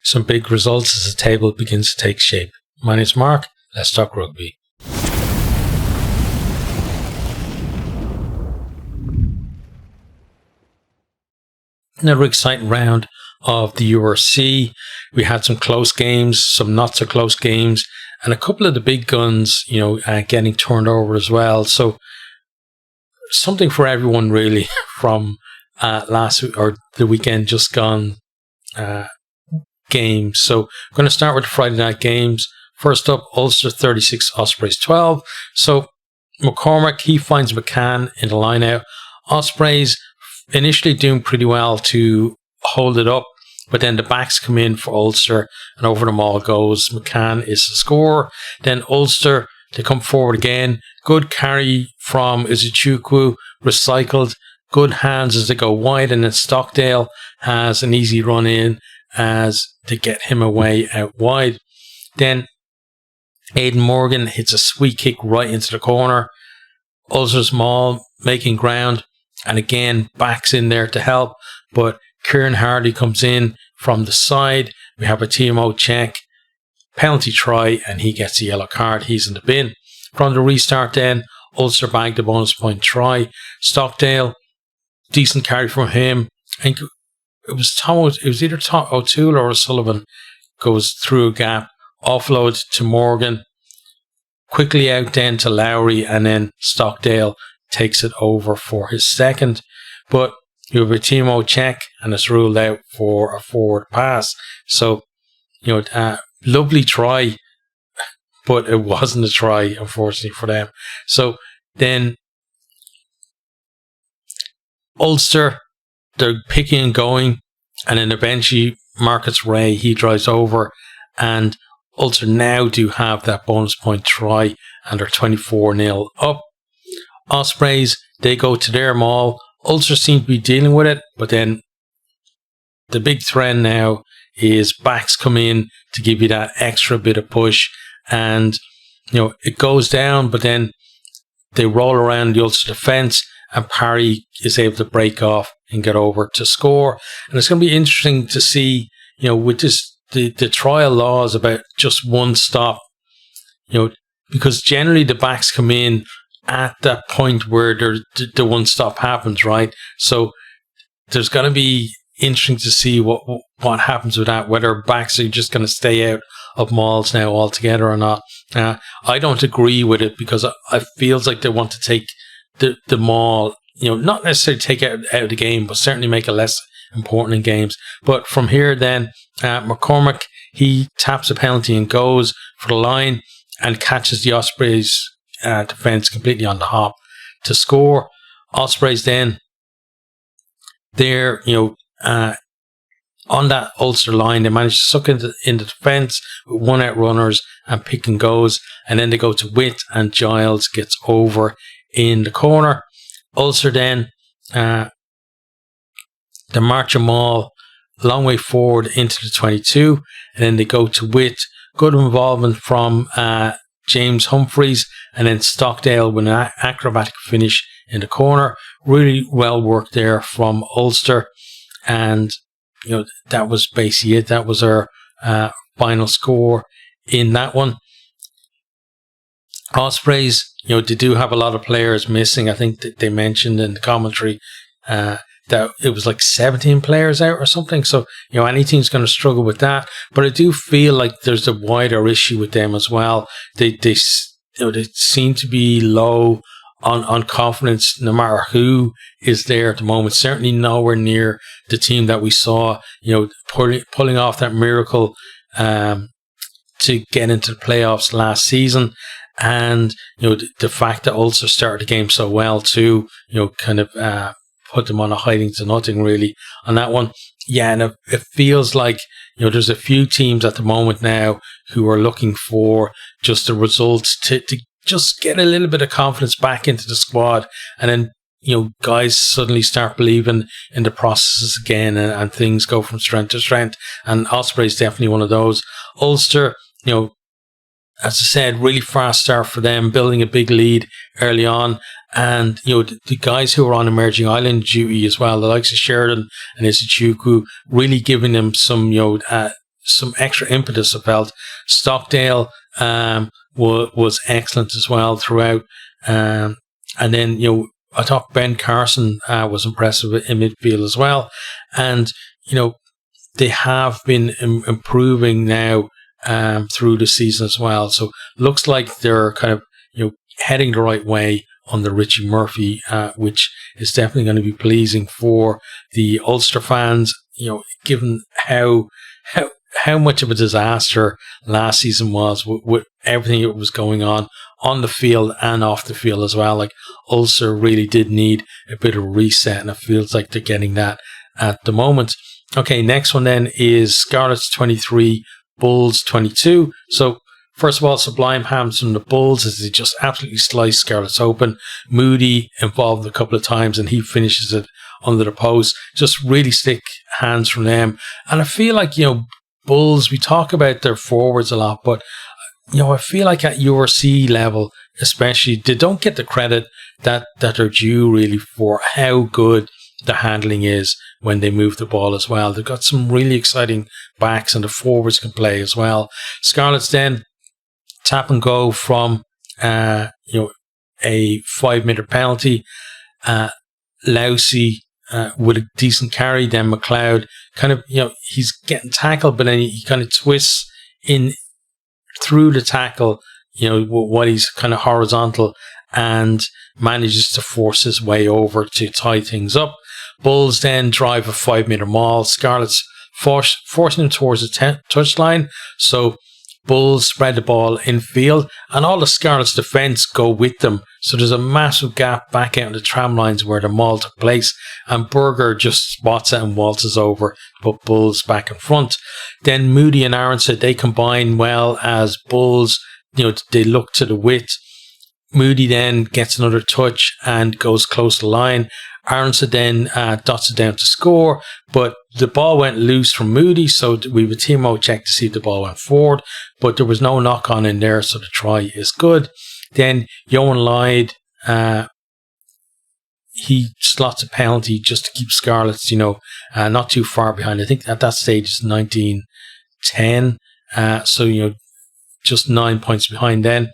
some big results as the table begins to take shape. My name's Mark. Let's talk rugby. Another exciting round of the URC. We had some close games, some not so close games, and a couple of the big guns, getting turned over as well. So something for everyone really from last week or the weekend just gone games. So I'm going to start with the Friday night games. First up, Ulster 36, Ospreys 12. So McCormack, he finds McCann in the line-out. Ospreys initially doing pretty well to hold it up, but then the backs come in for Ulster and over them all goes. McCann is the scorer. Then Ulster, they come forward again. Good carry from Izuchukwu, recycled. Good hands as they go wide, and then Stockdale has an easy run in as they get him away out wide. Then Aidan Morgan hits a sweet kick right into the corner. Ulster's maul making ground, and again backs in there to help, but Kieran Hardy comes in from the side. We have a TMO check, penalty try, and he gets a yellow card. He's in the bin. From the restart then, Ulster bagged a bonus point try. Stockdale, decent carry from him. I think it was either Tom O'Toole or O'Sullivan goes through a gap, offload to Morgan, quickly out then to Lowry, and then Stockdale takes it over for his second. But you have a TMO check and it's ruled out for a forward pass. So, lovely try, but it wasn't a try, unfortunately for them. So then Ulster, they're picking and going, and then eventually Marcus Ray, he drives over, and Ulster now do have that bonus point try, and they're 24-0 up. Ospreys, they go to their maul. Ulster seem to be dealing with it, but then the big trend now is backs come in to give you that extra bit of push, and it goes down, but then they roll around the Ulster defence, and Parry is able to break off and get over to score. And it's going to be interesting to see, with this the trial laws about just one stop, because generally the backs come in at that point where the one stop happens, right? So there's going to be interesting to see what happens with that, whether backs are just going to stay out of mauls now altogether or not. I don't agree with it, because I feels like they want to take the maul, not necessarily take it out of the game, but certainly make it less important in games. But from here then, McCormack, he taps a penalty and goes for the line and catches the Ospreys defence completely on the hop to score. Ospreys then, they're on that Ulster line, they manage to suck into defence with one out runners and pick and goes, and then they go to Witt and Giles gets over in the corner. Ulster then, they march them all a long way forward into the 22, and then they go to Witt. Good involvement from James Humphreys, and then Stockdale with an acrobatic finish in the corner. Really well worked there from Ulster, and that was basically it. That was our final score in that one. Ospreys, they do have a lot of players missing. I think that they mentioned in the commentary that it was like 17 players out or something. So, any team's going to struggle with that. But I do feel like there's a wider issue with them as well. They seem to be low on confidence no matter who is there at the moment. Certainly nowhere near the team that we saw, pulling off that miracle to get into the playoffs last season. And, the fact that Ulster started the game so well too, kind of put them on a hiding to nothing really on that one. Yeah, and it feels like, there's a few teams at the moment now who are looking for just the results to just get a little bit of confidence back into the squad, and then guys suddenly start believing in the processes again, and things go from strength to strength. And Osprey is definitely one of those. Ulster, as I said, really fast start for them, building a big lead early on. And, the guys who are on emerging island duty as well, the likes of Sheridan and Izuchukwu, really giving them some, some extra impetus. I felt Stockdale was excellent as well throughout, and then I thought Ben Carson was impressive in midfield as well, and they have been improving now through the season as well. So looks like they're kind of heading the right way under Richie Murphy, which is definitely going to be pleasing for the Ulster fans. Given how much of a disaster last season was with everything that was going on the field and off the field as well. Like, Ulster really did need a bit of a reset, and it feels like they're getting that at the moment. Okay, next one then is Scarlets 23, Bulls 22. So first of all, sublime hands from the Bulls as they just absolutely slice Scarlets open. Moody involved a couple of times and he finishes it under the post. Just really slick hands from them. And I feel like, Bulls, we talk about their forwards a lot, but I feel like at URC level, especially, they don't get the credit that they're due really for how good the handling is when they move the ball as well. They've got some really exciting backs and the forwards can play as well. Scarlets then tap and go from a 5-meter penalty. Lousy with a decent carry. Then MacLeod kind of, he's getting tackled, but then he kind of twists in through the tackle, while he's kind of horizontal, and manages to force his way over to tie things up. Bulls then drive a 5-meter maul. Scarlets forcing him towards the touchline. So Bulls spread the ball in field, and all the Scarlets defence go with them. So there's a massive gap back out on the tram lines where the maul took place, and Berger just spots it and waltzes over to put Bulls back in front. Then Moody and Aronson, they combine well as Bulls, they look to the width. Moody then gets another touch and goes close to the line. Aronson then dots it down to score, but the ball went loose from Moody, so we have a TMO check to see if the ball went forward, but there was no knock on in there, so the try is good. Then Johan Lloyd, he slots a penalty just to keep Scarlets, not too far behind. I think at that stage it's 19-10, so just 9 points behind then.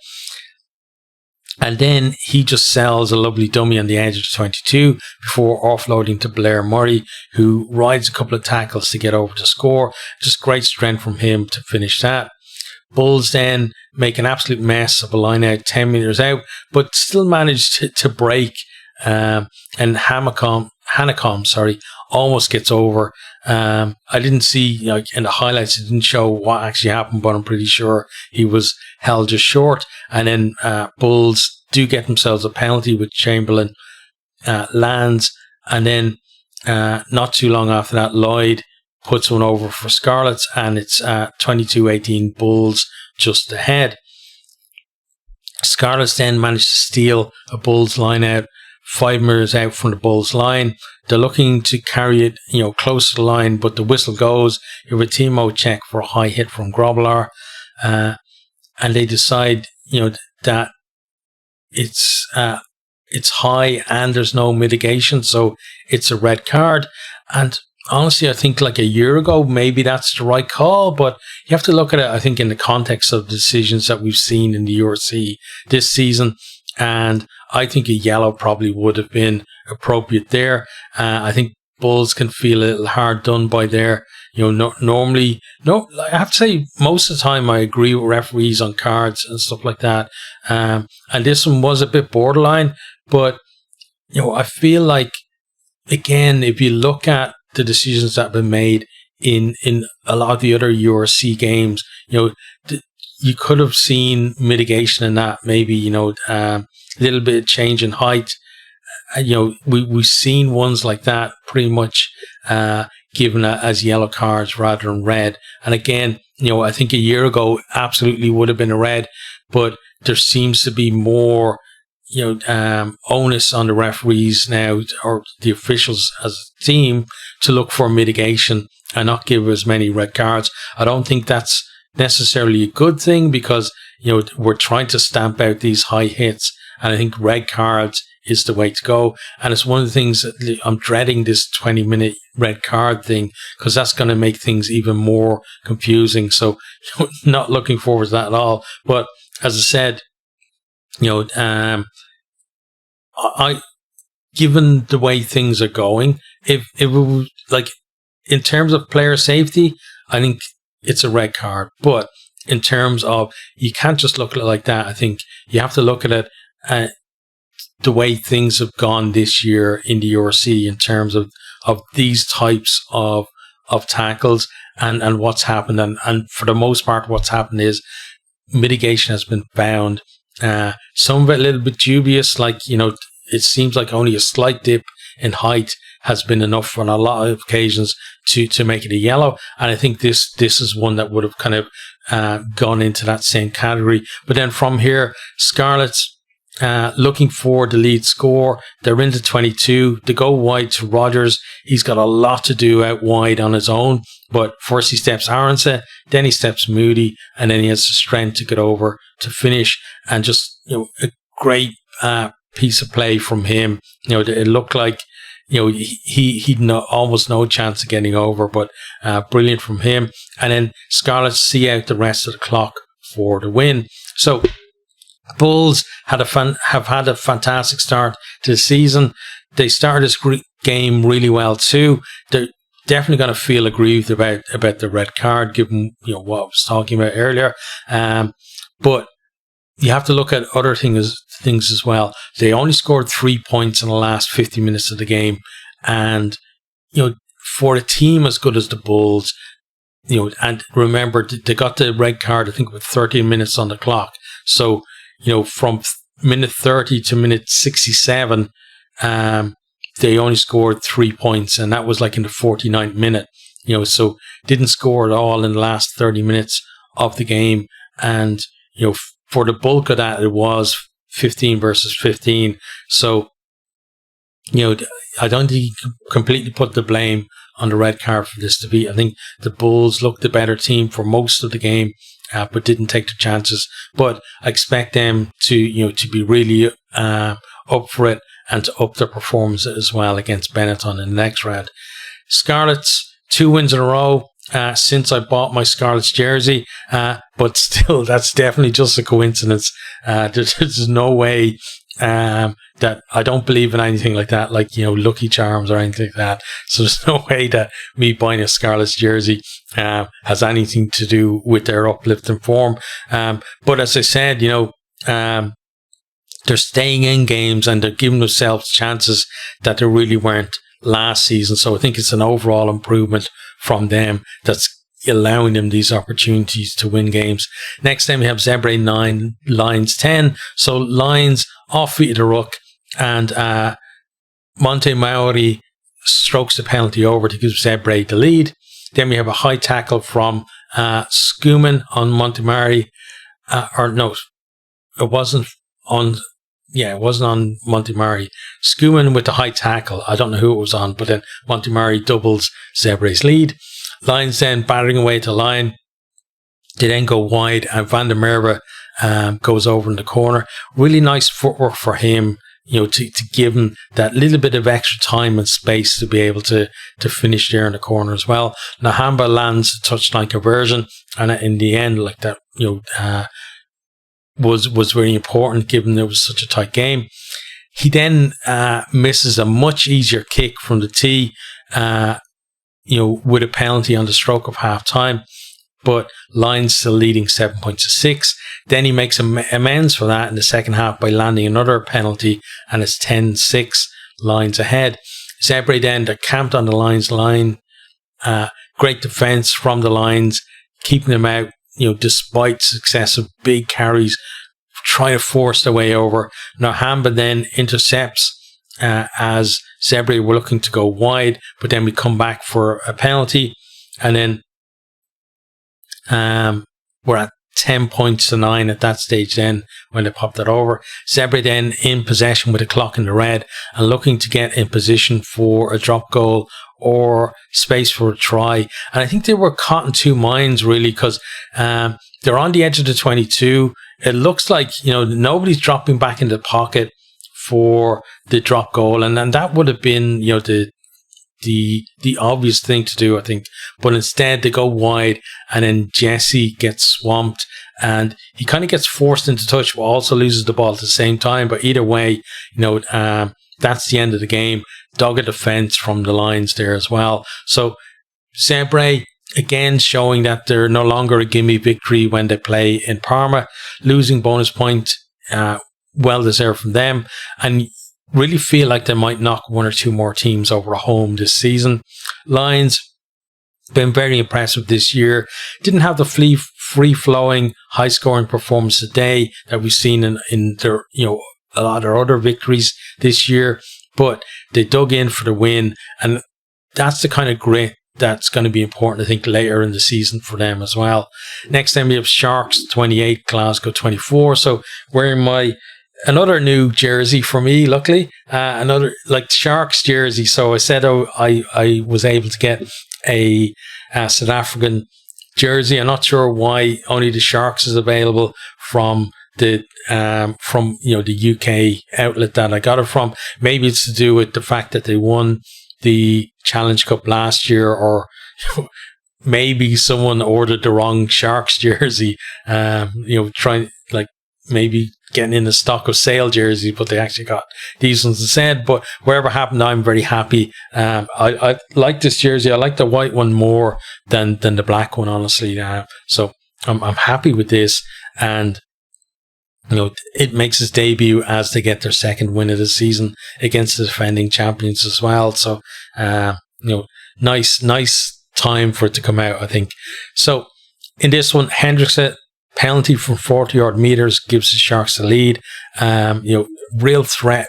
And then he just sells a lovely dummy on the edge of the 22 before offloading to Blair Murray, who rides a couple of tackles to get over to score. Just great strength from him to finish that. Bulls then make an absolute mess of a line out 10 metres out, but still managed to break. And Hanacombe, almost gets over. I didn't see, in the highlights, it didn't show what actually happened, but I'm pretty sure he was held just short. And then Bulls do get themselves a penalty with Chamberlain lands. And then not too long after that, Lloyd puts one over for Scarlets, and it's 22-18 Bulls just ahead. Scarlets then managed to steal a Bulls line out 5 metres out from the Bulls line. They're looking to carry it, close to the line, but the whistle goes. You have a TMO check for a high hit from Grobbelaar, and they decide, that it's high and there's no mitigation, so it's a red card. And honestly, I think like a year ago, maybe that's the right call, but you have to look at it, I think, in the context of the decisions that we've seen in the URC this season. And I think a yellow probably would have been appropriate there. I think Bulls can feel a little hard done by there. Normally, I have to say, most of the time I agree with referees on cards and stuff like that. And this one was a bit borderline, but, I feel like, again, if you look at the decisions that have been made in a lot of the other URC games, you could have seen mitigation in that, maybe, a little bit of change in height. We've seen ones like that pretty much given as yellow cards rather than red. And again, I think a year ago absolutely would have been a red, but there seems to be more, onus on the referees now, or the officials as a team, to look for mitigation and not give as many red cards. I don't think that's necessarily a good thing, because we're trying to stamp out these high hits, and I think red cards is the way to go. And it's one of the things that I'm dreading, this 20-minute red card thing, because that's going to make things even more confusing. So not looking forward to that at all. But as I said, given the way things are going, if it was like, in terms of player safety, I think it's a red card. But in terms of, you can't just look at it like that. I think you have to look at it the way things have gone this year in the URC in terms of these types of tackles and what's happened. And for the most part, what's happened is mitigation has been found. Some of it a little bit dubious, like, it seems like only a slight dip in height has been enough on a lot of occasions to make it a yellow. And I think this is one that would have kind of gone into that same category. But then from here, Scarlets looking for the lead score. They're into 22. They go wide to Rogers. He's got a lot to do out wide on his own. But first he steps Aronson, then he steps Moody, and then he has the strength to get over to finish. And just, a great piece of play from him. It looked like, he'd almost no chance of getting over, but brilliant from him. And then Scarlets see out the rest of the clock for the win. So Bulls have had a fantastic start to the season. They started this game really well too. They're definitely going to feel aggrieved about the red card, given what I was talking about earlier. But you have to look at other things as well. They only scored 3 points in the last 50 minutes of the game. And, for a team as good as the Bulls, and remember, they got the red card, I think, with 13 minutes on the clock. So, from minute 30 to minute 67, they only scored 3 points. And that was like in the 49th minute, so didn't score at all in the last 30 minutes of the game. And, for the bulk of that, it was 15 versus 15. So, I don't think you can completely put the blame on the red card for this defeat. I think the Bulls looked the better team for most of the game, but didn't take the chances. But I expect them to be really up for it and to up their performance as well against Benetton in the next round. Scarlets, 2 wins in a row. Since I bought my Scarlets jersey, but still, that's definitely just a coincidence. There's no way that I don't believe in anything like that, like Lucky Charms or anything like that. So there's no way that me buying a Scarlets jersey has anything to do with their uplifting form. But as I said, they're staying in games and they're giving themselves chances that they really weren't last season. So I think it's an overall improvement from them that's allowing them these opportunities to win games. Next time we have Zebre 9, Lions 10. So Lions off feet of the ruck, and Monte Maori strokes the penalty over to give Zebre the lead. Then we have a high tackle from Schumann on Monte Maori. It wasn't on Monte Maori. Schumann with the high tackle. I don't know who it was on, but then Monte Maori doubles Zebre's lead. Lions then battering away to line. They then go wide, and Van der Merwe goes over in the corner. Really nice footwork for him, to give him that little bit of extra time and space to be able to finish there in the corner as well. Nahamba lands a touchline conversion, and in the end, like that, was very important given it was such a tight game. He then misses a much easier kick from the tee, with a penalty on the stroke of half time. But Lions still leading 7 points to 6. Then he makes amends for that in the second half by landing another penalty, and it's 10-6, Lions ahead. Zebre then, they're camped on the Lions line. Great defence from the Lions, keeping them out, despite successive big carries, trying to force their way over. Nahamba then intercepts as Zebre were looking to go wide, but then we come back for a penalty, and then we're at 10 points to 9 at that stage then when they popped that over. Zebre then in possession with a clock in the red and looking to get in position for a drop goal or space for a try. And I think they were caught in two minds really, because they're on the edge of the 22. It looks like, nobody's dropping back into the pocket for the drop goal, and that would have been, you know, the obvious thing to do, I think. But instead they go wide, and then Jesse gets swamped, and he kind of gets forced into touch, but also loses the ball at the same time. But either way, you know, that's the end of the game. Dogged defense from the Lions there as well. So Zebre, again, showing that they're no longer a gimme victory when they play in Parma. Losing bonus point, well deserved from them, and really feel like they might knock one or two more teams over home this season. Lions, been very impressive this year. Didn't have the free-flowing, high-scoring performance today that we've seen in their, you know, a lot of their other victories this year, but they dug in for the win, and that's the kind of grit that's going to be important, I think, later in the season for them as well. Next time we have Sharks 28, Glasgow 24. So wearing another new jersey for me, luckily, another like Sharks jersey. So I said I was able to get a South African jersey. I'm not sure why only the Sharks is available from the UK outlet that I got it from. Maybe it's to do with the fact that they won the Challenge Cup last year, or maybe someone ordered the wrong Sharks jersey, trying, like, maybe getting in the stock of sale jerseys, but they actually got these ones instead. But wherever happened, I'm very happy. I like this jersey. I like the white one more than the black one, honestly. So I'm happy with this, and you know, it makes its debut as they get their second win of the season against the defending champions as well. So, nice time for it to come out, I think. So, in this one, Hendrickson, penalty from 40-odd meters gives the Sharks the lead. Real threat.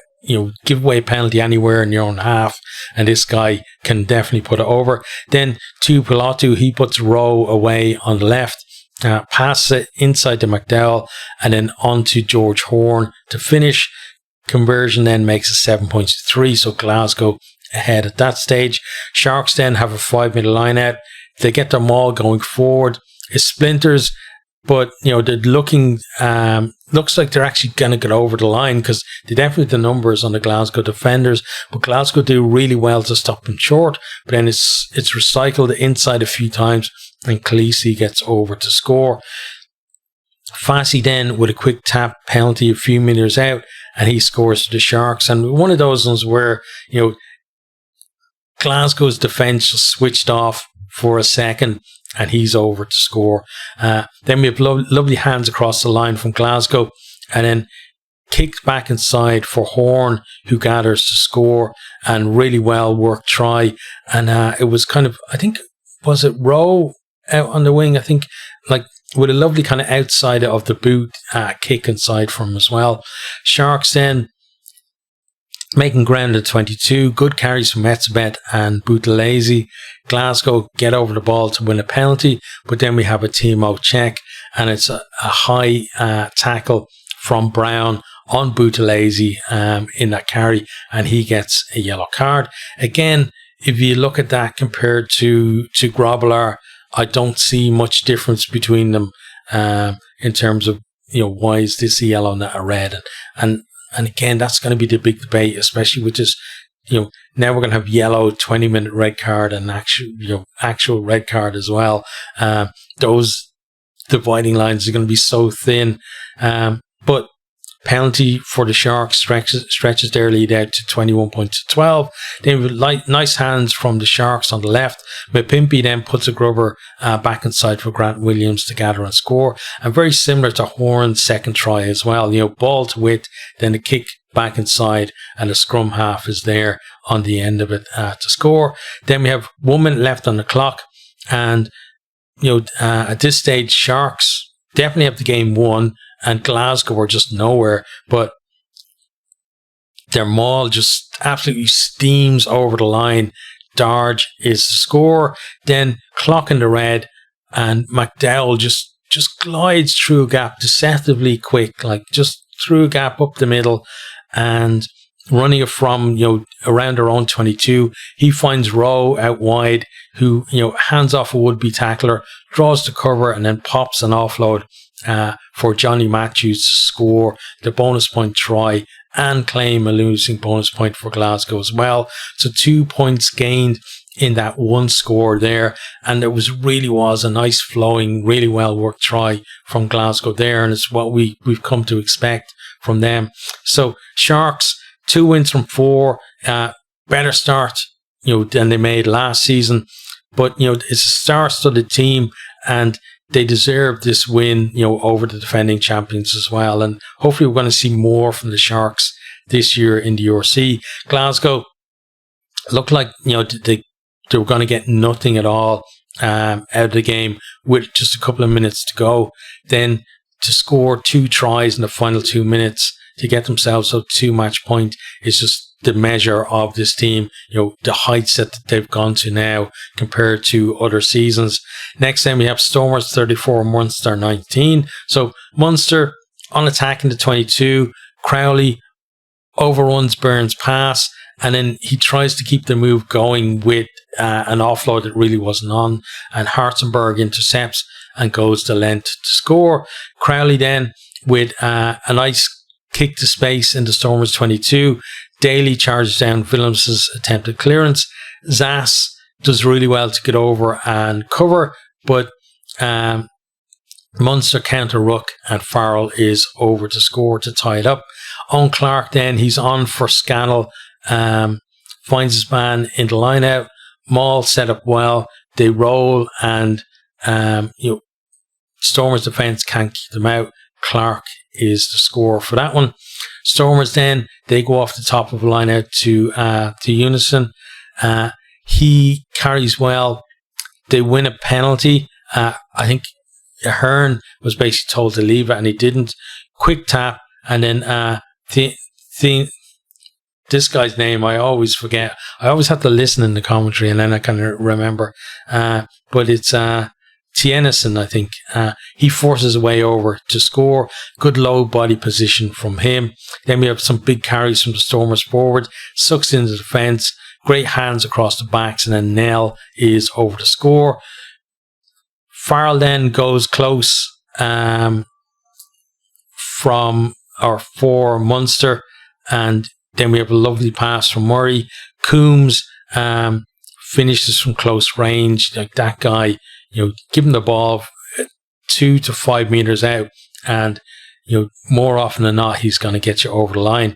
Give away a penalty anywhere in your own half, and this guy can definitely put it over. Then to Pilotu, he puts Rowe away on the left. Passes it inside to McDowell, and then on to George Horn to finish. Conversion then makes it 7 points to 3, so Glasgow ahead at that stage. Sharks then have a 5-minute line out. They get their maul going forward. It splinters, but they're looking, looks like they're actually going to get over the line, because they definitely have the numbers on the Glasgow defenders, but Glasgow do really well to stop them short. But then it's recycled inside a few times, and Khaleesi gets over to score. Fassi then with a quick tap penalty a few meters out, and he scores for the Sharks. And one of those ones where Glasgow's defence just switched off for a second, and he's over to score. Then we have lovely hands across the line from Glasgow, and then kicked back inside for Horn, who gathers to score, and really well worked try. And it was kind of, I think, was it Rowe out on the wing? I think, like, with a lovely kind of outside of the boot kick inside from as well. Sharks then making ground at 22. Good carries from Etzebeth and Buthelezi. Glasgow get over the ball to win a penalty, but then we have a Timo check, and it's a high tackle from Brown on Buthelezi in that carry, and he gets a yellow card. Again, if you look at that compared to Grobbelaar, I don't see much difference between them in terms of, why is this a yellow, not a red? And again, that's going to be the big debate, especially with this, now we're going to have yellow 20-minute red card and actual red card as well. Those dividing lines are going to be so thin. But penalty for the Sharks stretches their lead out to 21 points to 12. Then with nice hands from the Sharks on the left. Mapimpi then puts a grubber back inside for Grant Williams to gather and score. And very similar to Horn's second try as well. Ball to width, then the kick back inside, and the scrum half is there on the end of it to score. Then we have 1 minute left on the clock. And, at this stage, Sharks definitely have the game won, and Glasgow are just nowhere, but their maul just absolutely steams over the line. Darge is the score, then clock in the red, and McDowell just glides through a gap deceptively quick, like just through a gap up the middle, and running it from around their own 22. He finds Rowe out wide, who hands off a would-be tackler, draws the cover, and then pops an offload for Johnny Matthews to score the bonus point try and claim a losing bonus point for Glasgow as well. So 2 points gained in that one score there, and it really was a nice flowing, really well worked try from Glasgow there, and it's what we've come to expect from them. So Sharks, 2 wins from 4, better start than they made last season, but it's a star-studded team, and they deserve this win over the defending champions as well, and hopefully we're going to see more from the Sharks this year in the URC. Glasgow looked like they were going to get nothing at all out of the game with just a couple of minutes to go. Then to score 2 tries in the final 2 minutes to get themselves up 2 match point is just the measure of this team, the heights that they've gone to now compared to other seasons. Next then we have Stormers 34, Munster 19. So Munster on attack in the 22, Crowley overruns Burns' pass, and then he tries to keep the move going with an offload that really wasn't on, and Hartzenberg intercepts and goes the length to score. Crowley then with a nice kick to space in the Stormers 22. Daly charges down Willems's attempted clearance. Zass does really well to get over and cover, but Munster counter ruck and Farrell is over to score to tie it up. On Clark then, he's on for Scannell, finds his man in the line out. Maul set up well. They roll, and Stormers defence can't keep them out. Clark is the scorer for that one. Stormers then, they go off the top of the line out to Unison. He carries well. They win a penalty. I think Hearn was basically told to leave it, and he didn't. Quick tap, and then this guy's name I always forget. I always have to listen in the commentary, and then I can remember. But it's Tienison, I think. He forces a way over to score. Good low body position from him. Then we have some big carries from the Stormers forward. Sucks into the defence. Great hands across the backs, and then Nell is over to score. Farrell then goes close for Munster, and then we have a lovely pass from Murray. Coombs finishes from close range. Like that guy, give him the ball 2 to 5 meters out, and more often than not, he's going to get you over the line.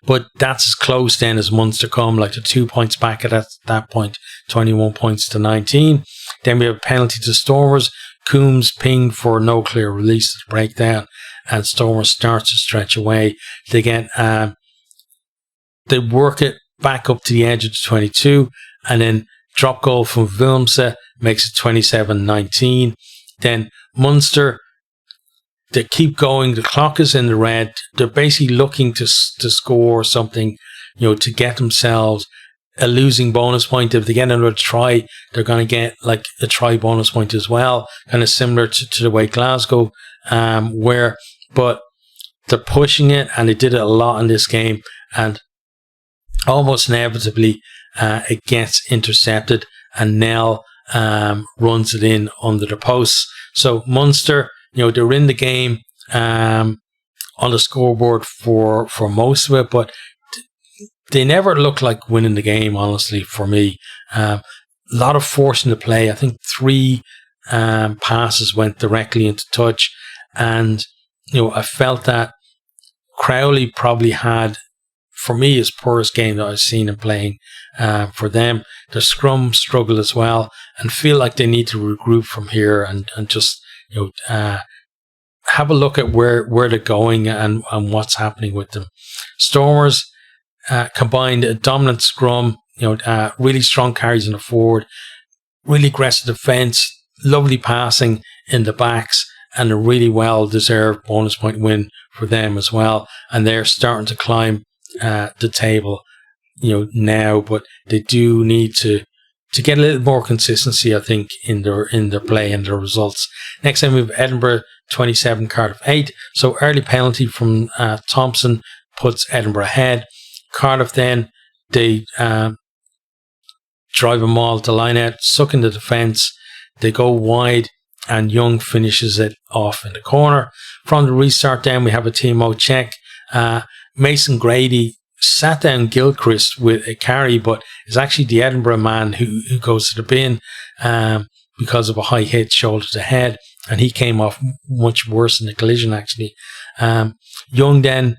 But that's as close then as Munster come, like the 2 points back at that point, 21 points to 19. Then we have a penalty to Stormers. Coombs pinged for no clear release to break down, and Stormers starts to stretch away. They get they work it back up to the edge of the 22, and then drop goal from Willemse makes it 27-19. Then Munster, they keep going. The clock is in the red. They're basically looking to score something, to get themselves a losing bonus point. If they get another try, they're going to get like a try bonus point as well, kind of similar to the way Glasgow were. But they're pushing it, and they did it a lot in this game, and almost inevitably it gets intercepted, and Nell runs it in under the posts. So Munster, they're in the game on the scoreboard for most of it, but they never look like winning the game, honestly, for me. A lot of force in the play. I think 3 passes went directly into touch, and I felt that Crowley probably had, for me, his poorest game that I've seen him playing for them. The scrum struggle as well, and feel like they need to regroup from here and just have a look at where they're going and what's happening with them. Stormers combined a dominant scrum, really strong carries in the forward, really aggressive defence, lovely passing in the backs, and a really well-deserved bonus point win for them as well. And they're starting to climb the table, now, but they do need to get a little more consistency, I think, in their play and their results. Next time we have Edinburgh 27, Cardiff 8. So early penalty from Thompson puts Edinburgh ahead. Cardiff then, they drive them all to line out, suck in the defence. They go wide, and Young finishes it off in the corner. From the restart then, we have a TMO check. Mason Grady sat down Gilchrist with a carry, but it's actually the Edinburgh man who goes to the bin because of a high hit shoulder to head, and he came off much worse in the collision actually. Young then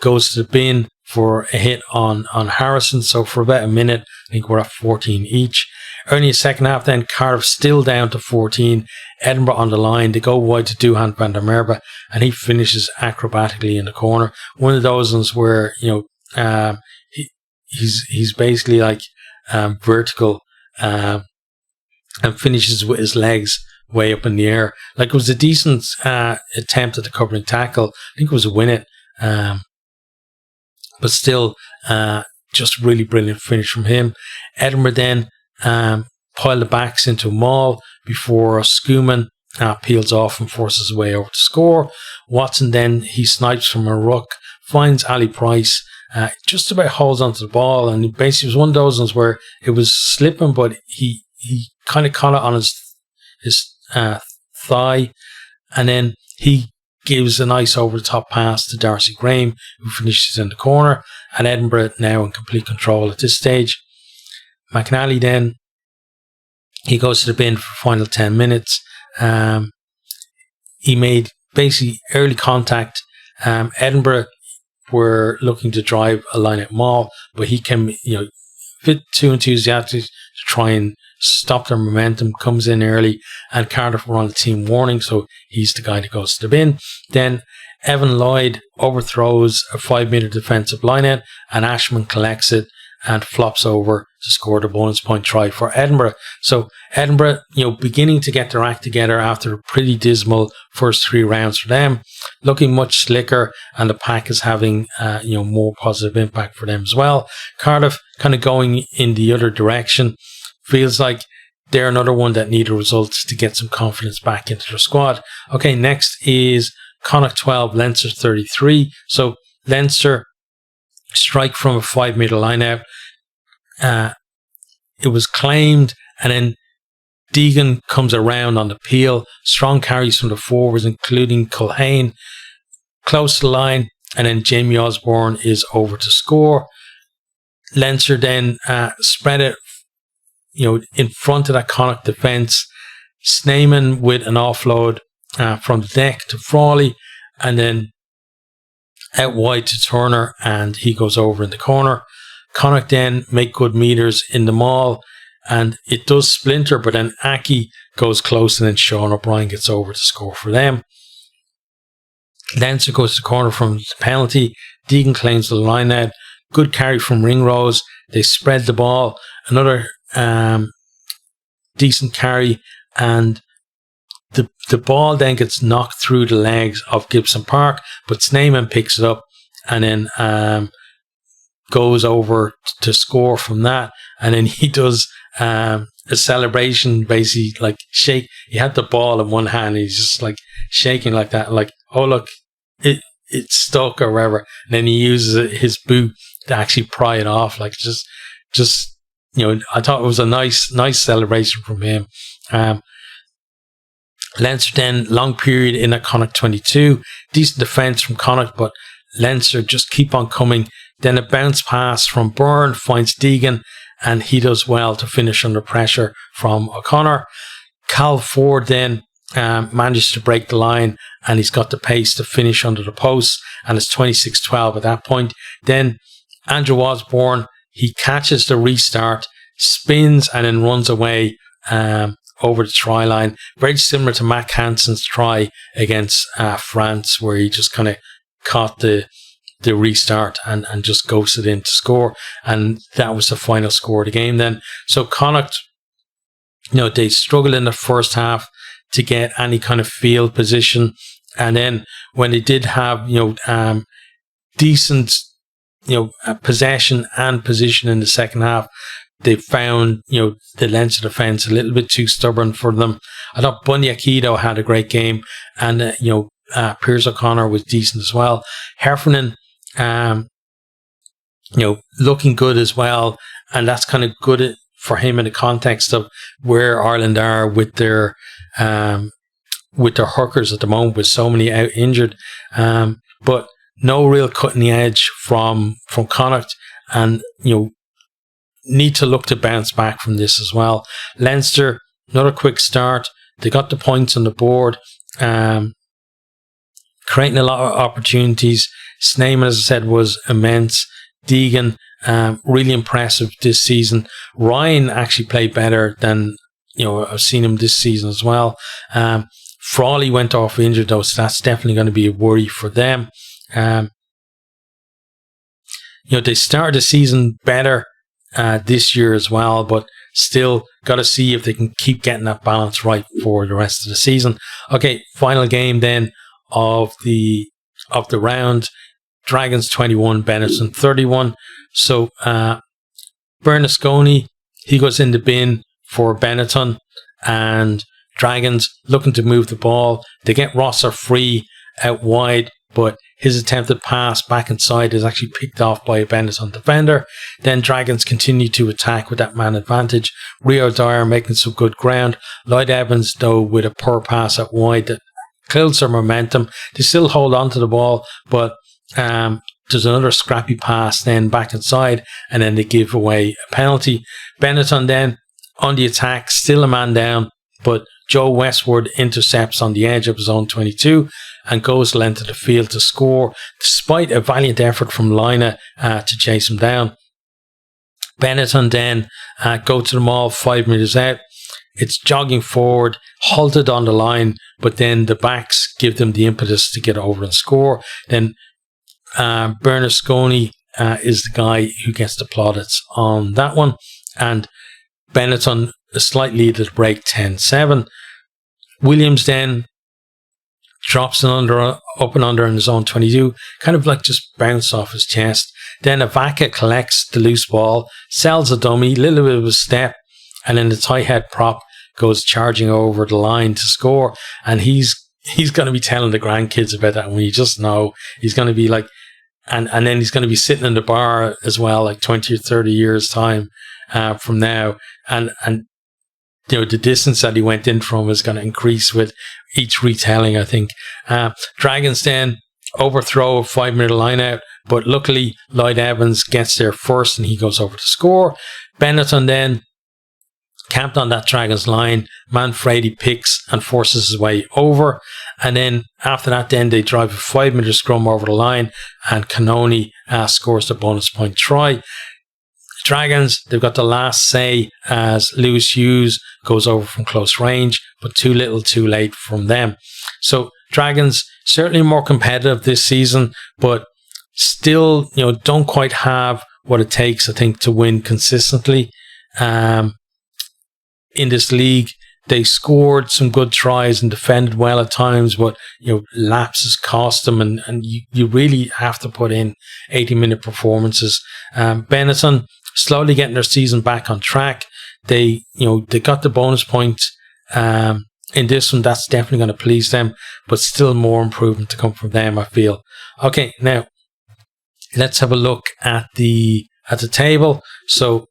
goes to the bin for a hit on Harrison, so for about a minute I think we're at 14 each. Early in the second half then, Cardiff still down to 14, Edinburgh on the line, they go wide to Duhan van der Merwe and he finishes acrobatically in the corner. One of those ones where, you know, he's basically like vertical and finishes with his legs way up in the air. Like, it was a decent attempt at the covering tackle. I think it was a win it, but still just really brilliant finish from him. Edinburgh then pile the backs into a maul before Skuman peels off and forces his way over to score. Watson then, he snipes from a ruck, finds Ali Price, just about holds onto the ball, and basically it was one of those ones where it was slipping, but he kind of caught it on his thigh, and then he gives a nice over the top pass to Darcy Graham, who finishes in the corner, and Edinburgh now in complete control at this stage. McNally then, he goes to the bin for final 10 minutes. He made basically early contact. Edinburgh were looking to drive a line-out maul, but he came, you know, a bit too enthusiastic to try and stop their momentum, comes in early, and Cardiff were on the team warning, so he's the guy that goes to the bin. Then Evan Lloyd overthrows a 5-metre defensive line-out, and Ashman collects it and flops over to score the bonus point try for Edinburgh. So Edinburgh, you know, beginning to get their act together after a pretty dismal first 3 rounds for them, looking much slicker, and the pack is having you know, more positive impact for them as well. Cardiff kind of going in the other direction. Feels like they're another one that need results to get some confidence back into their squad. Okay, next is Connacht 12, Leinster 33. So Leinster strike from a 5-metre line out. It was claimed, and then Deegan comes around on the peel. Strong carries from the forwards, including Culhane, close to the line, and then Jamie Osborne is over to score. Leinster then spread it, you know, in front of that Connacht defence. Sneyman with an offload from the deck to Frawley, and then out wide to Turner, and he goes over in the corner. Connacht then make good meters in the maul, and it does splinter, but then Aki goes close, and then Sean O'Brien gets over to score for them. Leinster goes to the corner from the penalty. Deegan claims the line out. Good carry from Ringrose. They spread the ball. Another decent carry, and the ball then gets knocked through the legs of Gibson Park, but Sneyman picks it up and then goes over to score from that, and then he does a celebration, basically like shake. He had the ball in one hand, and he's just like shaking like that, like, oh look, it stuck or whatever, and then he uses his boot to actually pry it off, like just you know, I thought it was a nice celebration from him. Leinster then, long period in at Connacht 22. Decent defence from Connacht, but Leinster just keep on coming. Then a bounce pass from Byrne finds Deegan, and he does well to finish under pressure from O'Connor. Cal Ford then manages to break the line, and he's got the pace to finish under the post, and it's 26-12 at that point. Then Andrew Osborne, he catches the restart, spins, and then runs away over the try line. Very similar to Mac Hansen's try against France, where he just kind of caught the restart and just ghosted in to score. And that was the final score of the game then. So Connacht, you know, they struggled in the first half to get any kind of field position. And then when they did have, you know, decent, you know, possession and position in the second half, they found, you know, the Leinster defence a little bit too stubborn for them. I thought Bundy Akido had a great game, and you know, Piers O'Connor was decent as well. Heffernan, you know, looking good as well, and that's kind of good for him in the context of where Ireland are with their with their hookers at the moment, with so many out injured. But no real cutting the edge from Connacht, and need to look to bounce back from this as well. Leinster, another quick start. They got the points on the board, creating a lot of opportunities. Snyman, as I said, was immense. Deegan, really impressive this season. Ryan actually played better than I've seen him this season as well. Frawley went off injured though, so that's definitely going to be a worry for them. They started the season better this year as well, but still got to see if they can keep getting that balance right for the rest of the season. Okay, final game then of the round. Dragons 21, Benetton 31. So Bernasconi, he goes in the bin for Benetton, and Dragons looking to move the ball. They get Rosser free out wide, but his attempted pass back inside is actually picked off by a Benetton defender. Then Dragons continue to attack with that man advantage. Rio Dyer making some good ground. Lloyd Evans, though, with a poor pass out wide that kills their momentum. They still hold on to the ball, but there's another scrappy pass then back inside, and then they give away a penalty. Benetton then on the attack, still a man down, but Joe Westwood intercepts on the edge of his own 22 and goes the length of the field to score, despite a valiant effort from Lina to chase him down. Benetton then go to the maul 5 metres out. It's jogging forward, halted on the line, but then the backs give them the impetus to get over and score. Then Bernasconi is the guy who gets the plaudits on that one, and Benetton a slight lead at the break, 10-7. Williams then drops an up and under in his own 22, kind of like just bounced off his chest. Then Avaka collects the loose ball, sells a dummy, little bit of a step, and then the tie head prop goes charging over the line to score, and he's going to be telling the grandkids about that, when you just know he's going to be like, and then he's going to be sitting in the bar as well, like 20 or 30 years time from now, and the distance that he went in from is going to increase with each retelling, I think. Dragons then overthrow a 5 minute line out, but luckily Lloyd Evans gets there first and he goes over to score. Benetton then camped on that Dragons line. Manfredi picks and forces his way over, and then after that then they drive a 5 minute scrum over the line, and Cannoni scores the bonus point try. Dragons, they've got the last say as Lewis Hughes goes over from close range, but too little too late from them. So Dragons certainly more competitive this season, but still don't quite have what it takes, I think, to win consistently in this league. They scored some good tries and defended well at times, but lapses cost them, and you really have to put in 80-minute performances. Benetton slowly getting their season back on track. They got the bonus point in this one. That's definitely going to please them, but still more improvement to come from them, I feel. Okay, now let's have a look at the table. So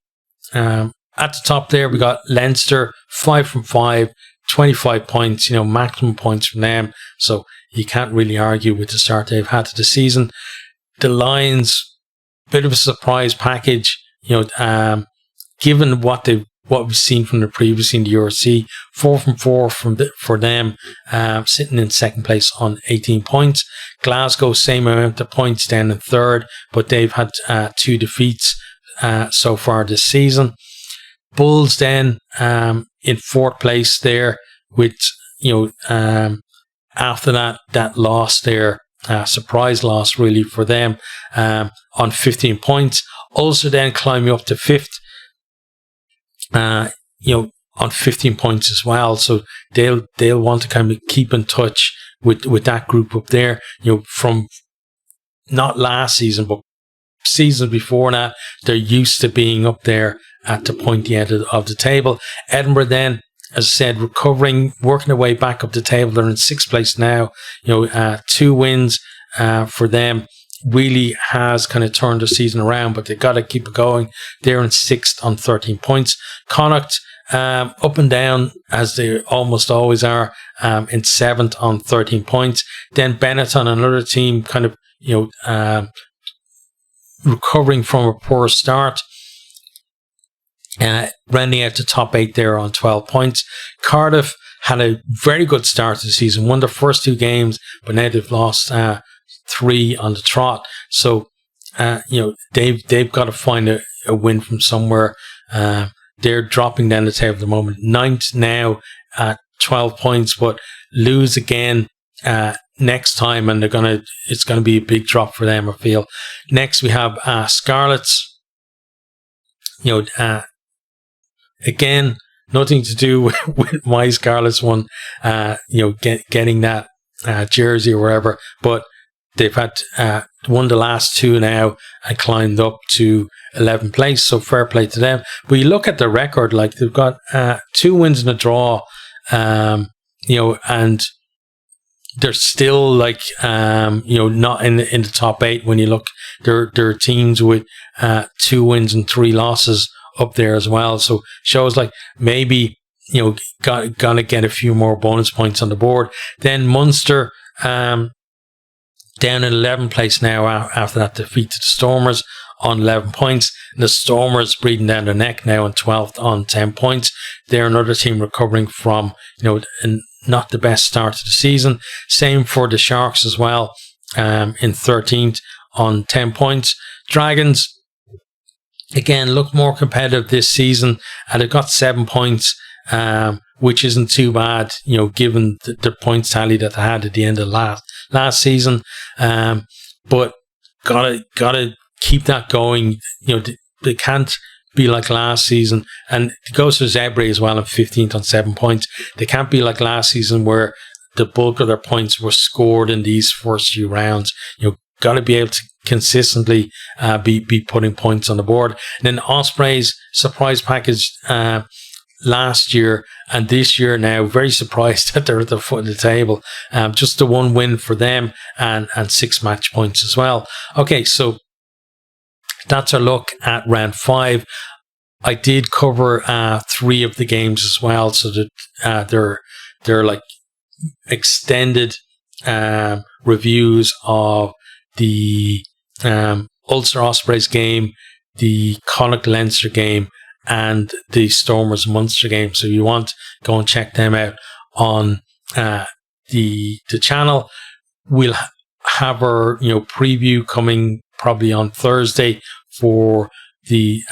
at the top there, we got Leinster, 5 from 5, 25 points, maximum points from them. So you can't really argue with the start they've had to the season. The Lions, bit of a surprise package, given what we've seen from the previous in the URC. 4 from 4 for them, sitting in second place on 18 points. Glasgow, same amount of points, down in third, but they've had 2 defeats so far this season. Bulls then in fourth place there with after that loss there, surprise loss really for them, on 15 points. Ulster then climbing up to fifth, on 15 points as well. So they'll want to kind of keep in touch with that group up there. From not last season, but seasons before that, they're used to being up there at the pointy end of the table. Edinburgh then, as I said, recovering, working their way back up the table. They're in sixth place now. 2 wins for them really has kind of turned the season around, but they've got to keep it going. They're in sixth on 13 points. Connacht, up and down as they almost always are, in 7th on 13 points. Then Benetton, another team, kind of recovering from a poor start, rounding out the top 8 there on 12 points. Cardiff had a very good start to the season, won their first 2 games, but now they've lost 3 on the trot. So they've got to find a win from somewhere. They're dropping down the table at the moment, 9th now at 12 points, but lose again next time, and it's gonna be a big drop for them, I feel. Next we have Scarlets. Again, nothing to do with why Scarlets won, getting that jersey or whatever, but they've had won the last 2 now and climbed up to 11th place, so fair play to them. But you look at the record, like they've got 2 wins and a draw, and they're still like not in the top 8. When you look, there are teams with 2 wins and 3 losses up there as well. So shows like maybe gonna get a few more bonus points on the board. Then Munster down in 11th place now after that defeat to the Stormers on 11 points. And the Stormers breathing down their neck now on 12th on 10 points. They're another team recovering from not the best start to the season. Same for the Sharks as well, in 13th on 10 points. Dragons, again, look more competitive this season, and they've got 7 points, which isn't too bad, given the points tally that they had at the end of last season. But gotta keep that going. They can't be like last season, and it goes for Zebre as well in 15th on 7 points. They can't be like last season where the bulk of their points were scored in these first few rounds. Got to be able to consistently be putting points on the board. And then Ospreys, surprise package last year and this year now, very surprised that they're at the foot of the table. Just the 1 win for them and 6 match points as well. Okay, so that's our look at round 5. I did cover 3 of the games as well, so that they're like extended reviews of the Ulster Ospreys game, the Connacht Leinster game, and the Stormers Munster game. So if you want, go and check them out on the channel. We'll have our preview coming probably on Thursday for the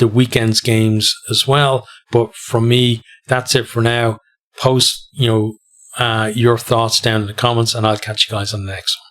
weekend's games as well. But from me, that's it for now. Post your thoughts down in the comments, and I'll catch you guys on the next one.